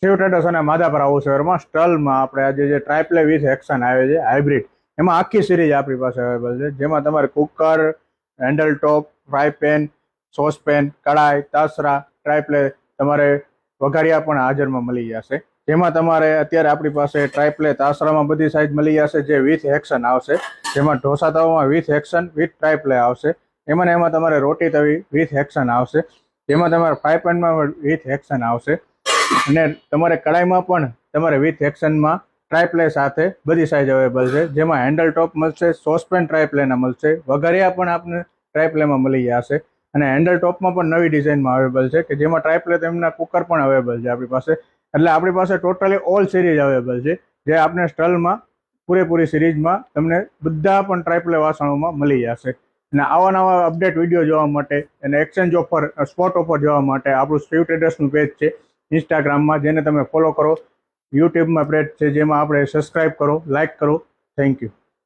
Shiv traders અને માધાપર હાઉસવેરમાં સ્ટલમાં આપણે આજે જે ટ્રાયપ્લે વિથ એક્શન આવે છે હાઇબ્રિડ, એમાં આખી સિરીઝ આપણી પાસે અવેલેબલ છે, જેમાં તમારે કુકર, હેન્ડલ ટોપ, ફ્રાય પેન, સોસ પેન, કડાઈ, તાસરા, ટ્રાયપ્લે તમારે વઘારિયા પણ હાજરમાં મળી જશે। જેમાં તમારે અત્યારે આપણી પાસે ટ્રાયપ્લે તાસરામાં બધી સાઇઝ મળી જશે, જે વિથ એક્શન આવશે, જેમાં ઢોસા તવામાં વિથ એક્શન વિથ ટ્રાયપ્લે આવશે, એમાં ને એમાં તમારે રોટી તવી વિથ એક્શન આવશે, જેમાં તમારે ફ્રાય પેનમાં વિથ એક્શન આવશે, અને તમારે કડાઈમાં પણ તમારે વિથ એક્શનમાં ટ્રાયપ્લે સાથે બધી સાઇઝ અવેલેબલ છે, જેમાં હેન્ડલ ટોપ મળશે, સોસપેન ટ્રાયપ્લેના મળશે, વઘારિયા પણ આપને ટ્રાયપ્લેમાં મળી જશે, અને હેન્ડલ ટોપમાં પણ નવી ડિઝાઇનમાં અવેલેબલ છે કે જેમાં ટ્રાયપ્લે તેમના કુકર પણ અવેલેબલ છે આપણી પાસે। એટલે આપણી પાસે ટોટલી ઓલ સિરીઝ અવેલેબલ છે, જે આપણે સ્ટોલમાં પૂરેપૂરી સિરીઝમાં તમને બધા પણ ટ્રાયપ્લે વાસણોમાં મળી જશે। અને આવા નવા અપડેટ વિડીયો જોવા માટે અને એક્સચેન્જ ઓફર, સ્પોટ ઓફર જોવા માટે આપણું શિવ ટ્રેડર્સનું પેજ છે ઇન્સ્ટાગ્રામમાં, જેને તમે ફોલો કરો, યુટ્યુબમાં પેજ છે જેમાં આપણે સબસ્ક્રાઇબ કરો, લાઇક કરો। Thank you.